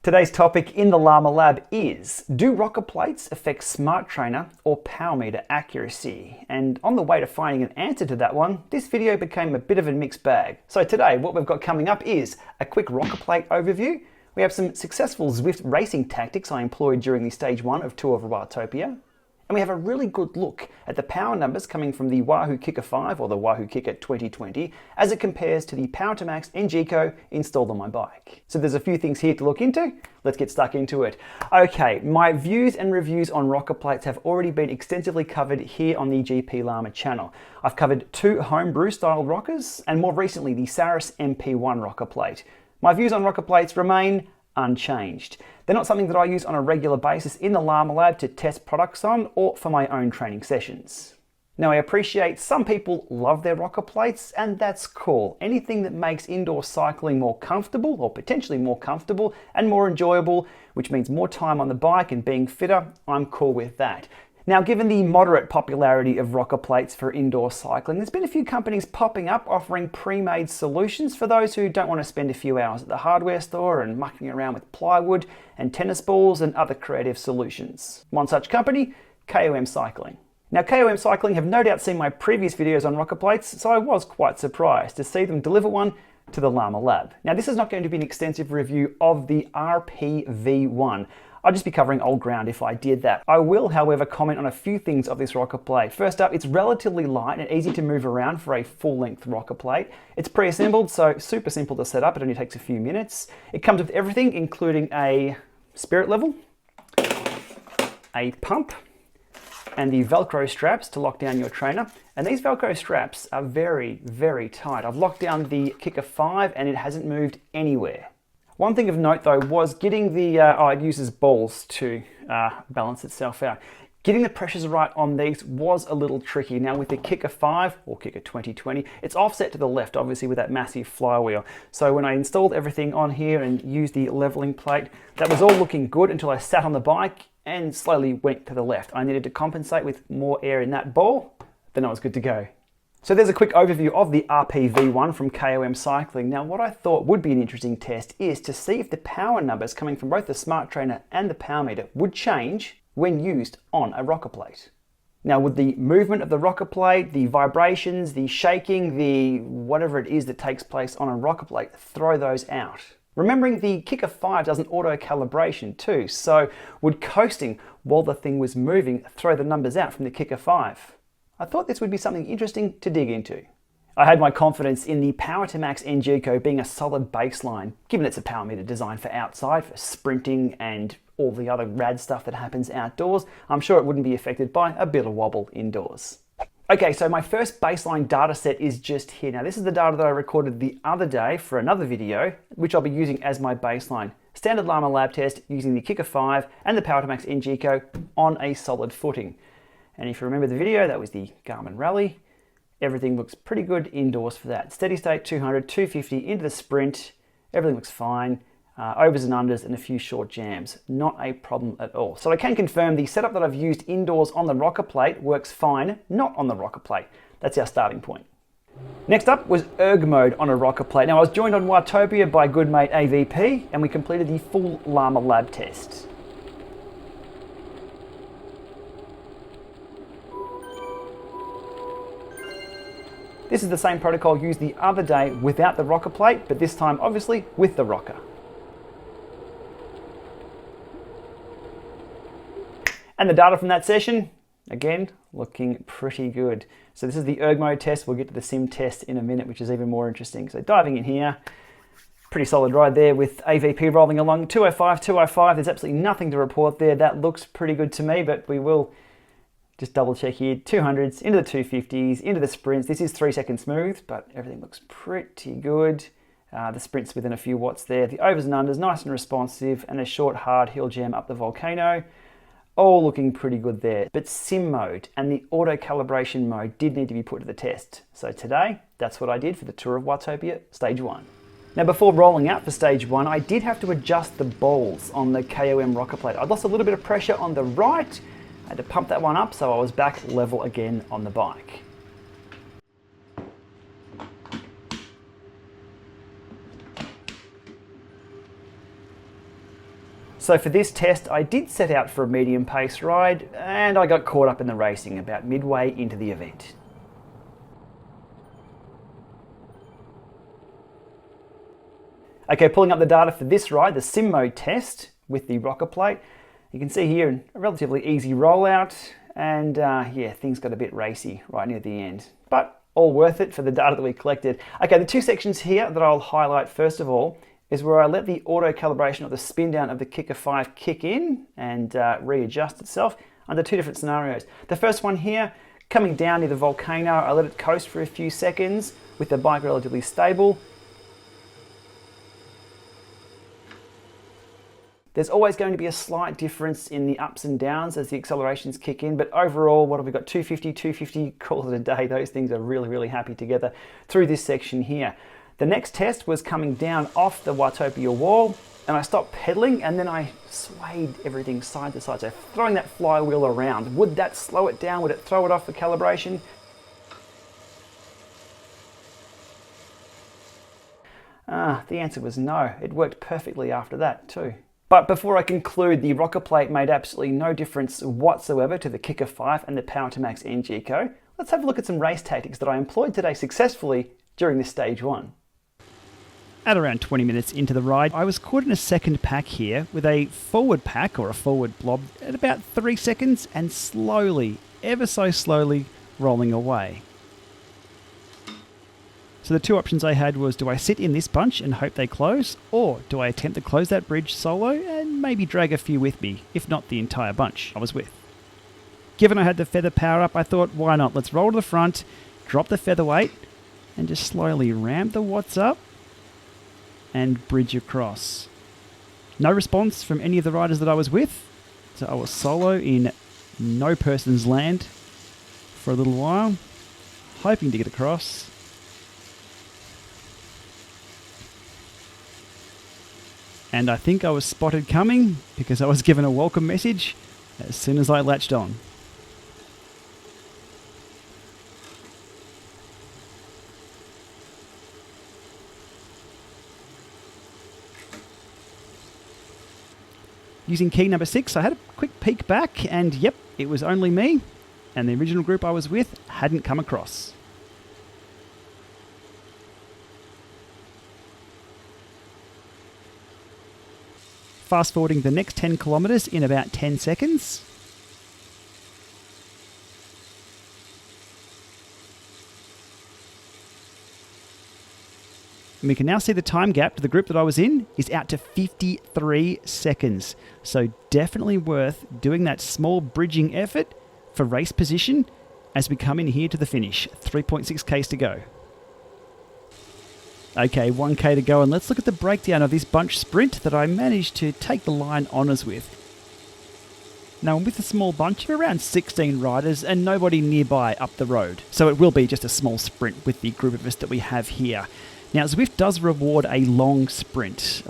Today's topic in the Lama Lab is, do rocker plates affect smart trainer or power meter accuracy? And on the way to finding an answer to that one, this video became a bit of a mixed bag. So today what we've got coming up is a quick rocker plate overview. We have some successful Zwift racing tactics I employed during the stage 1 of Tour of Watopia. And we have a really good look at the power numbers coming from the Wahoo Kickr 5 or the Wahoo Kickr 2020 as it compares to the Power2Max NGeco installed on my bike. So there's a few things here to look into. Let's get stuck into it. Okay, my views and reviews on rocker plates have already been extensively covered here on the GPLama channel. I've covered 2 homebrew style rockers and more recently the Saris MP1 rocker plate. My views on rocker plates remain unchanged. They're not something that I use on a regular basis in the Lama Lab to test products on or for my own training sessions. Now I appreciate some people love their rocker plates and that's cool. Anything that makes indoor cycling more comfortable or potentially more comfortable and more enjoyable, which means more time on the bike and being fitter, I'm cool with that. Now, given the moderate popularity of rocker plates for indoor cycling, there's been a few companies popping up offering pre-made solutions for those who don't want to spend a few hours at the hardware store and mucking around with plywood and tennis balls and other creative solutions. One such company, KOM Cycling. Now, KOM Cycling have no doubt seen my previous videos on rocker plates, so I was quite surprised to see them deliver one to the Lama Lab. Now, this is not going to be an extensive review of the RPV1. I'd just be covering old ground if I did that. I will, however, comment on a few things of this rocker plate. First up, it's relatively light and easy to move around for a full-length rocker plate. It's pre-assembled, so super simple to set up. It only takes a few minutes. It comes with everything, including a spirit level, a pump, and the Velcro straps to lock down your trainer. And these Velcro straps are very, very tight. I've locked down the Kickr 5 and it hasn't moved anywhere. One thing of note though was getting the, it uses balls to balance itself out. Getting the pressures right on these was a little tricky. Now with the Kickr 5 or Kickr 2020, it's offset to the left, obviously with that massive flywheel. So when I installed everything on here and used the leveling plate, that was all looking good until I sat on the bike and slowly went to the left. I needed to compensate with more air in that ball, then I was good to go. So there's a quick overview of the RPV1 from KOM Cycling. Now what I thought would be an interesting test is to see if the power numbers coming from both the smart trainer and the power meter would change when used on a rocker plate. Now with the movement of the rocker plate, the vibrations, the shaking, the whatever it is that takes place on a rocker plate, throw those out. Remembering the Kickr 5 does an auto calibration too, so would coasting while the thing was moving throw the numbers out from the Kickr 5? I thought this would be something interesting to dig into. I had my confidence in the Power2Max NGeco being a solid baseline, given it's a power meter designed for outside, for sprinting and all the other rad stuff that happens outdoors. I'm sure it wouldn't be affected by a bit of wobble indoors. Okay, so my first baseline data set is just here. Now this is the data that I recorded the other day for another video, which I'll be using as my baseline. Standard Lama Lab test using the Kickr 5 and the Power2Max NGeco on a solid footing. And if you remember the video, that was the Garmin Rally. Everything looks pretty good indoors for that. Steady state 200, 250 into the sprint. Everything looks fine. Overs and unders and a few short jams. Not a problem at all. So I can confirm the setup that I've used indoors on the rocker plate works fine, not on the rocker plate. That's our starting point. Next up was Erg Mode on a rocker plate. Now I was joined on Watopia by good mate AVP and we completed the full Lama Lab test. This is the same protocol used the other day without the rocker plate, but this time obviously with the rocker. And the data from that session, again, looking pretty good. So this is the Erg Mode test. We'll get to the sim test in a minute, which is even more interesting. So diving in here, pretty solid ride there with AVP rolling along. 205, 205, there's absolutely nothing to report there. That looks pretty good to me, but we will just double check here. 200s, into the 250s, into the sprints. This is 3-second smooth, but everything looks pretty good. The sprints within a few watts there. The overs and unders, nice and responsive, and a short, hard hill jam up the volcano. All looking pretty good there. But sim mode and the auto calibration mode did need to be put to the test. So today, that's what I did for the Tour of Watopia Stage 1. Now before rolling out for Stage 1, I did have to adjust the balls on the KOM rocker plate. I'd lost a little bit of pressure on the right. I had to pump that one up so I was back level again on the bike. So for this test, I did set out for a medium pace ride, and I got caught up in the racing about midway into the event. Okay, pulling up the data for this ride, the sim mode test with the rocker plate. You can see here a relatively easy rollout, and yeah, things got a bit racy right near the end, but all worth it for the data that we collected. Okay, the two sections here that I'll highlight first of all is where I let the auto calibration of the spin down of the Kickr 5 kick in and readjust itself under two different scenarios. The first one here, coming down near the volcano, I let it coast for a few seconds with the bike relatively stable. There's always going to be a slight difference in the ups and downs as the accelerations kick in, but overall, what have we got? 250, call it a day. Those things are really, really happy together through this section here. The next test was coming down off the Watopia wall, and I stopped pedaling, and then I swayed everything side to side, so throwing that flywheel around. Would that slow it down? Would it throw it off for calibration? The answer was no. It worked perfectly after that too. But before I conclude, the rocker plate made absolutely no difference whatsoever to the Kickr 5 and the Power2Max NGeco. Let's have a look at some race tactics that I employed today successfully during this stage one. At around 20 minutes into the ride, I was caught in a second pack here with a forward pack or a forward blob at about 3 seconds and slowly, ever so slowly, rolling away. So the two options I had was, do I sit in this bunch and hope they close, or do I attempt to close that bridge solo and maybe drag a few with me, if not the entire bunch I was with. Given I had the feather power up, I thought, why not? Let's roll to the front, drop the featherweight, and just slowly ramp the watts up and bridge across. No response from any of the riders that I was with, so I was solo in no person's land for a little while, hoping to get across. And I think I was spotted coming because I was given a welcome message as soon as I latched on. Using key number 6, I had a quick peek back and yep, it was only me, and the original group I was with hadn't come across. Fast forwarding the next 10 kilometers in about 10 seconds. And we can now see the time gap to the group that I was in is out to 53 seconds. So definitely worth doing that small bridging effort for race position as we come in here to the finish. 3.6 Ks to go. Okay, 1K to go, and let's look at the breakdown of this bunch sprint that I managed to take the line honours with. Now I'm with a small bunch of around 16 riders and nobody nearby up the road, so it will be just a small sprint with the group of us that we have here. Now Zwift does reward a long sprint.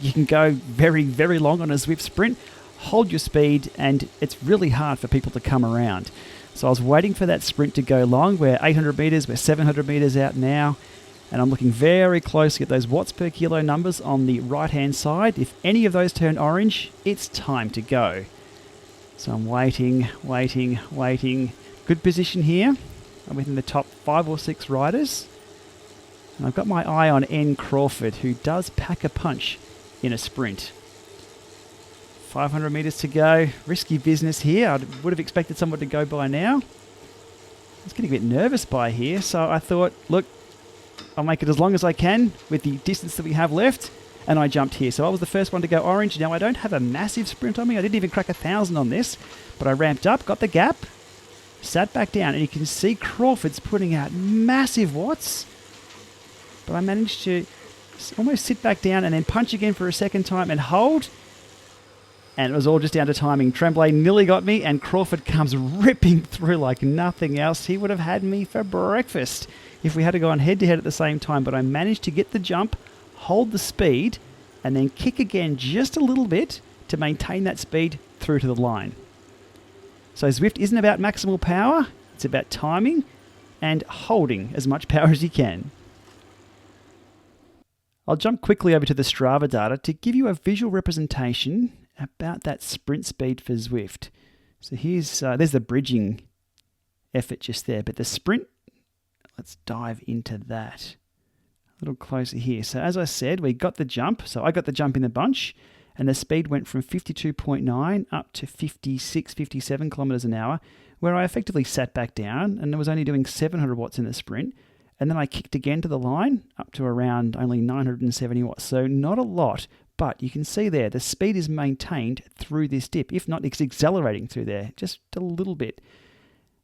You can go very, very long on a Zwift sprint, hold your speed, and it's really hard for people to come around. So I was waiting for that sprint to go long. We're 800 metres, we're 700 metres out now. And I'm looking very closely at those watts per kilo numbers on the right-hand side. If any of those turn orange, it's time to go. So I'm waiting. Good position here. I'm within the top 5 or 6 riders. And I've got my eye on N. Crawford, who does pack a punch in a sprint. 500 metres to go. Risky business here. I would have expected someone to go by now. I was getting a bit nervous by here, so I thought, look, I'll make it as long as I can with the distance that we have left, and I jumped here. So I was the first one to go orange. Now I don't have a massive sprint on me. I didn't even crack 1,000 on this, but I ramped up, got the gap, sat back down, and you can see Crawford's putting out massive watts, but I managed to almost sit back down and then punch again for a second time and hold, and it was all just down to timing. Tremblay nearly got me, and Crawford comes ripping through like nothing else. He would have had me for breakfast if we had to go on head-to-head at the same time, but I managed to get the jump, hold the speed, and then kick again just a little bit to maintain that speed through to the line. So Zwift isn't about maximal power, it's about timing and holding as much power as you can. I'll jump quickly over to the Strava data to give you a visual representation about that sprint speed for Zwift. So there's the bridging effort just there, but the sprint, let's dive into that a little closer here. So as I said, we got the jump. So I got the jump in the bunch, and the speed went from 52.9 up to 56, 57 kilometers an hour, where I effectively sat back down and I was only doing 700 watts in the sprint. And then I kicked again to the line up to around only 970 watts. So not a lot, but you can see there the speed is maintained through this dip. If not, it's accelerating through there just a little bit.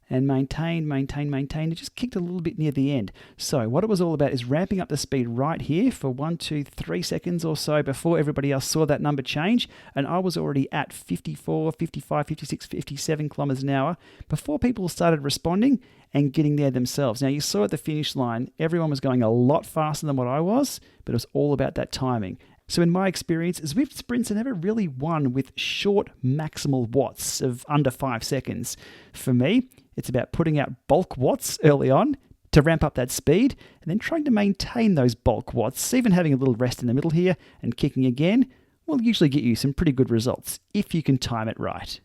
And maintain. It just kicked a little bit near the end. So what it was all about is ramping up the speed right here for 1, 2, 3 seconds or so before everybody else saw that number change. And I was already at 54, 55, 56, 57 kilometers an hour before people started responding and getting there themselves. Now you saw at the finish line, everyone was going a lot faster than what I was, but it was all about that timing. So in my experience, Zwift sprints are never really won with short maximal watts of under 5 seconds. For me, it's about putting out bulk watts early on to ramp up that speed and then trying to maintain those bulk watts, even having a little rest in the middle here and kicking again will usually get you some pretty good results if you can time it right.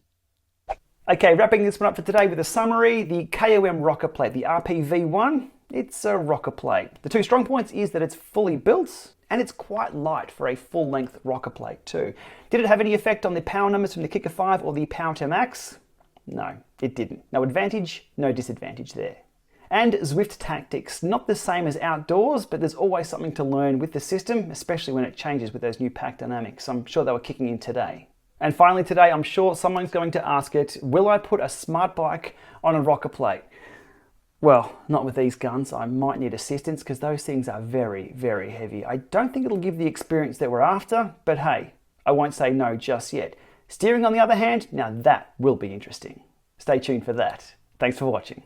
Okay, wrapping this one up for today with a summary. The KOM rocker plate, the RPV1, it's a rocker plate. The two strong points is that it's fully built and it's quite light for a full-length rocker plate too. Did it have any effect on the power numbers from the Kickr 5 or the Power2Max? No, it didn't. No advantage, no disadvantage there. And Zwift tactics, not the same as outdoors, but there's always something to learn with the system, especially when it changes with those new pack dynamics. I'm sure they were kicking in today. And finally today, I'm sure someone's going to ask it, will I put a smart bike on a rocker plate? Well, not with these guns. I might need assistance because those things are very, very heavy. I don't think it'll give the experience that we're after, but hey, I won't say no just yet. Steering on the other hand, now that will be interesting. Stay tuned for that. Thanks for watching.